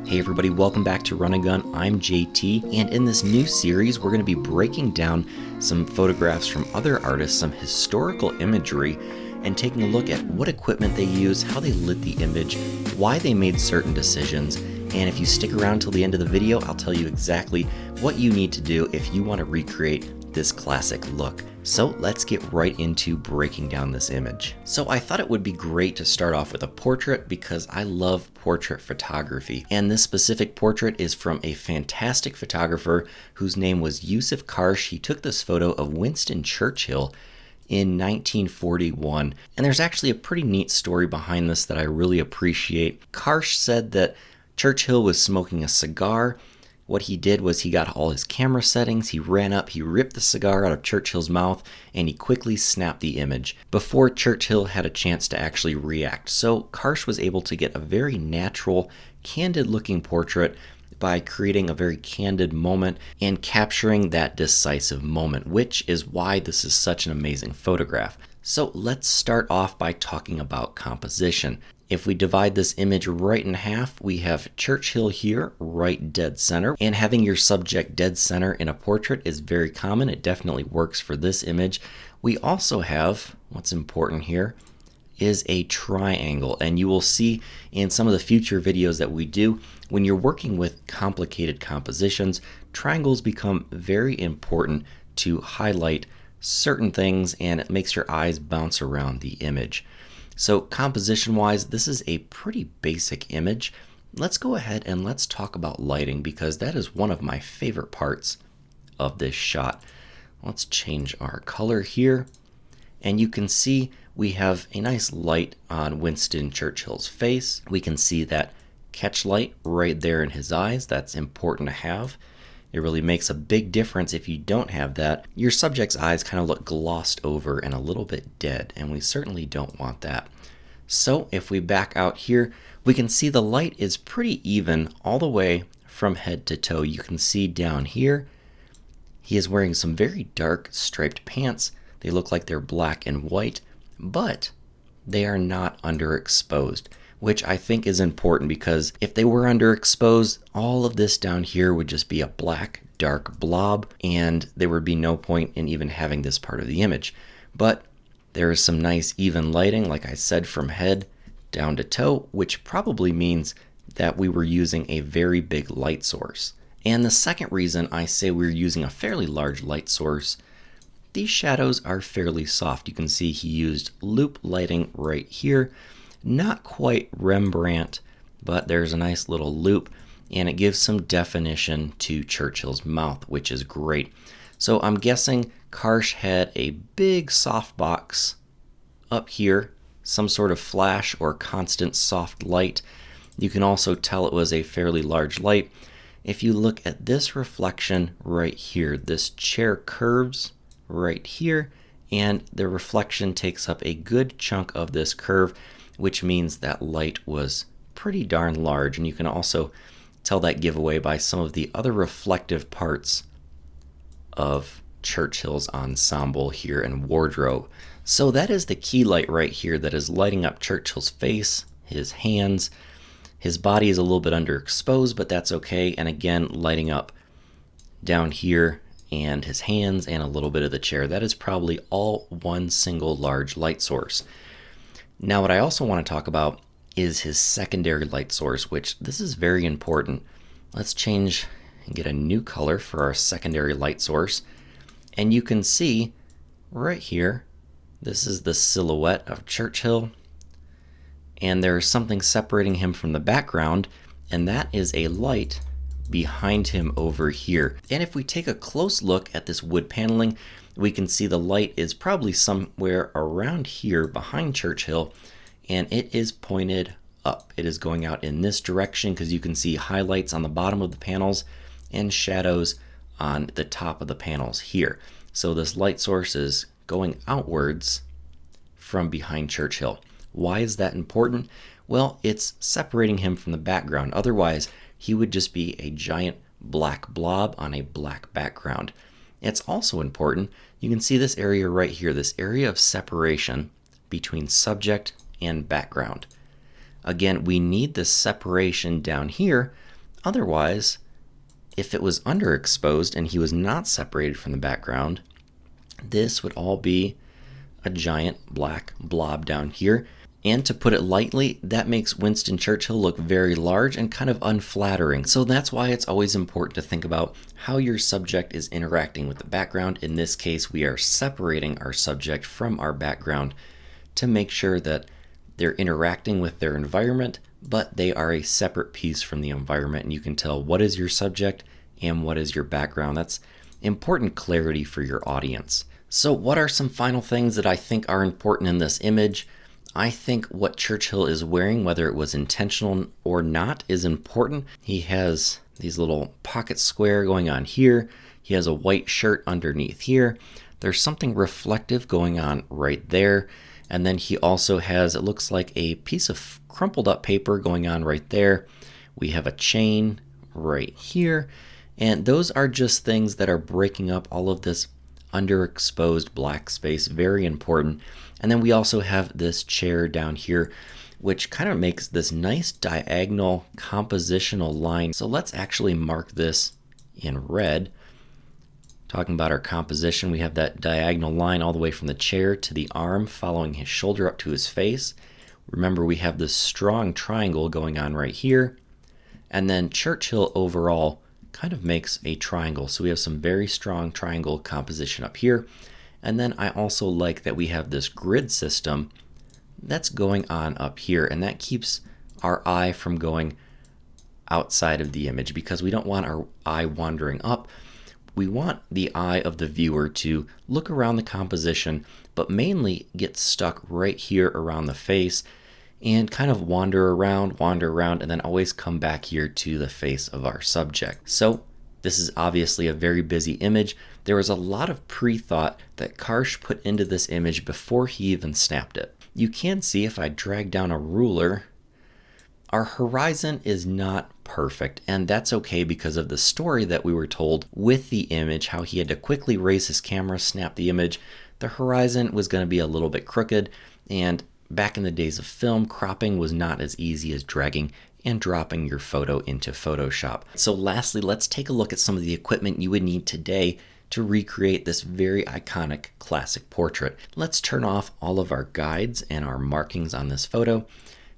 Hey everybody, welcome back to Run and Gun. I'm JT, and in this new series, we're going to be breaking down some photographs from other artists, some historical imagery, and taking a look at what equipment they use, how they lit the image, why they made certain decisions. And if you stick around till the end of the video, I'll tell you exactly what you need to do if you want to recreate this classic look. So let's get right into breaking down this image. So I thought it would be great to start off with a portrait because I love portrait photography. And this specific portrait is from a fantastic photographer whose name was Yousuf Karsh. He took this photo of Winston Churchill in 1941. And there's actually a pretty neat story behind this that I really appreciate. Karsh said that Churchill was smoking a cigar. What he did was he got all his camera settings, he ran up, he ripped the cigar out of Churchill's mouth, and he quickly snapped the image before Churchill had a chance to actually react. So Karsh was able to get a very natural, candid-looking portrait by creating a very candid moment and capturing that decisive moment, which is why this is such an amazing photograph. So let's start off by talking about composition. If we divide this image right in half, we have Churchill here, right dead center. And having your subject dead center in a portrait is very common. It definitely works for this image. We also have, what's important here, is a triangle. And you will see in some of the future videos that we do, when you're working with complicated compositions, triangles become very important to highlight certain things, and it makes your eyes bounce around the image. So composition wise, this is a pretty basic image. Let's go ahead and let's talk about lighting because that is one of my favorite parts of this shot. Let's change our color here, and you can see we have a nice light on Winston Churchill's face. We can see that catch light right there in his eyes. That's important to have. It really makes a big difference if you don't have that. Your subject's eyes kind of look glossed over and a little bit dead, and we certainly don't want that. So if we back out here, we can see the light is pretty even all the way from head to toe. You can see down here, he is wearing some very dark striped pants. They look like they're black and white, but they are not underexposed, which I think is important because if they were underexposed, all of this down here would just be a black, dark blob, and there would be no point in even having this part of the image. But there is some nice even lighting, like I said, from head down to toe, which probably means that we were using a very big light source. And the second reason I say we're using a fairly large light source, these shadows are fairly soft. You can see he used loop lighting right here. Not quite Rembrandt, but there's a nice little loop, and it gives some definition to Churchill's mouth, which is great. So I'm guessing Karsh had a big softbox up here, some sort of flash or constant soft light. You can also tell it was a fairly large light. If you look at this reflection right here, this chair curves right here, and the reflection takes up a good chunk of this curve, which means that light was pretty darn large. And you can also tell that giveaway by some of the other reflective parts of Churchill's ensemble here and wardrobe. So that is the key light right here that is lighting up Churchill's face, his hands. His body is a little bit underexposed, but that's okay. And again, lighting up down here and his hands and a little bit of the chair. That is probably all one single large light source. Now, what I also want to talk about is his secondary light source, which this is very important. Let's change and get a new color for our secondary light source. And you can see right here, this is the silhouette of Churchill. And there's something separating him from the background, and that is a light behind him over here. And if we take a close look at this wood paneling, we can see the light is probably somewhere around here behind Churchill, and it is pointed up. It is going out in this direction because you can see highlights on the bottom of the panels and shadows on the top of the panels here. So this light source is going outwards from behind Churchill. Why is that important? Well, it's separating him from the background. Otherwise, he would just be a giant black blob on a black background. It's also important, you can see this area right here, this area of separation between subject and background. Again, we need this separation down here. Otherwise, if it was underexposed and he was not separated from the background, this would all be a giant black blob down here. And to put it lightly, that makes Winston Churchill look very large and kind of unflattering. So that's why it's always important to think about how your subject is interacting with the background. In this case, we are separating our subject from our background to make sure that they're interacting with their environment, but they are a separate piece from the environment. And you can tell what is your subject and what is your background. That's important clarity for your audience. So what are some final things that I think are important in this image? I think what Churchill is wearing, whether it was intentional or not, is important. He has these little pocket square going on here. He has a white shirt underneath here. There's something reflective going on right there. And then he also has, it looks like a piece of crumpled up paper going on right there. We have a chain right here. And those are just things that are breaking up all of this underexposed black space, very important. And then we also have this chair down here, which kind of makes this nice diagonal compositional line. So let's actually mark this in red. Talking about our composition, we have that diagonal line all the way from the chair to the arm, following his shoulder up to his face. Remember, we have this strong triangle going on right here. And then Churchill overall kind of makes a triangle. So we have some very strong triangle composition up here. And then I also like that we have this grid system that's going on up here, and that keeps our eye from going outside of the image because we don't want our eye wandering up. We want the eye of the viewer to look around the composition, but mainly get stuck right here around the face and kind of wander around, and then always come back here to the face of our subject. So this is obviously a very busy image. There was a lot of pre-thought that Karsh put into this image before he even snapped it. You can see if I drag down a ruler, our horizon is not perfect, and that's okay because of the story that we were told with the image, how he had to quickly raise his camera, snap the image. The horizon was going to be a little bit crooked, and back in the days of film, cropping was not as easy as dragging and dropping your photo into Photoshop. So lastly, let's take a look at some of the equipment you would need today to recreate this very iconic classic portrait. Let's turn off all of our guides and our markings on this photo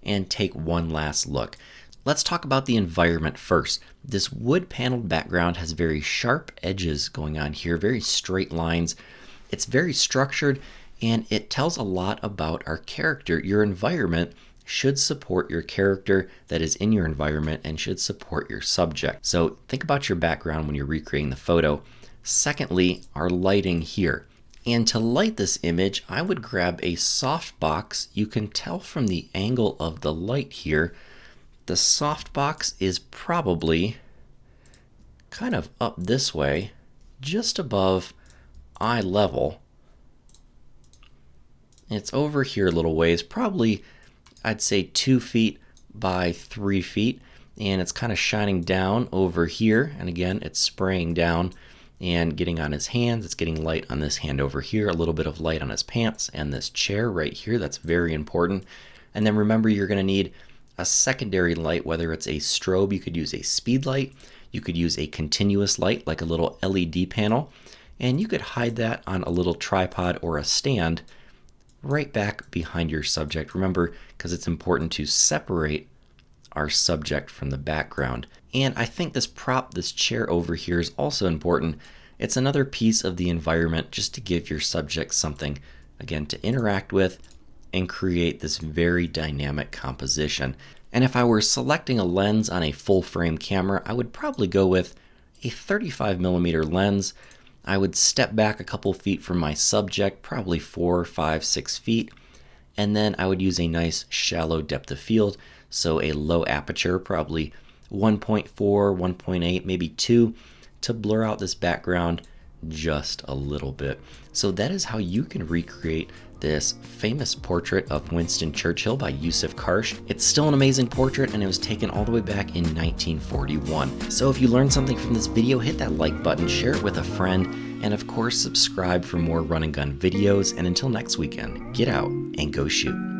and take one last look. Let's talk about the environment first. This wood paneled background has very sharp edges going on here, very straight lines. It's very structured, and it tells a lot about our character. Your environment should support your character that is in your environment and should support your subject. So think about your background when you're recreating the photo. Secondly, our lighting here. And to light this image, I would grab a softbox. You can tell from the angle of the light here, the softbox is probably kind of up this way, just above eye level. It's over here a little ways, probably I'd say 2 feet by 3 feet, and it's kind of shining down over here, and again it's spraying down and getting on his hands. It's getting light on this hand over here, a little bit of light on his pants and this chair right here. That's very important. And then remember, you're going to need a secondary light, whether it's a strobe. You could use a speed light, you could use a continuous light like a little LED panel, and you could hide that on a little tripod or a stand right back behind your subject. Remember, because it's important to separate our subject from the background. And I think this prop, this chair over here, is also important. It's another piece of the environment just to give your subject something, again, to interact with and create this very dynamic composition. And if I were selecting a lens on a full frame camera, I would probably go with a 35mm lens. I would step back a couple feet from my subject, probably 4, 5, 6 feet, and then I would use a nice shallow depth of field, so a low aperture, probably 1.4, 1.8, maybe 2, to blur out this background just a little bit. So that is how you can recreate this famous portrait of Winston Churchill by Yousuf Karsh. It's still an amazing portrait, and it was taken all the way back in 1941. So if you learned something from this video, hit that like button, share it with a friend, and of course subscribe for more run and gun videos. And until next weekend, get out and go shoot.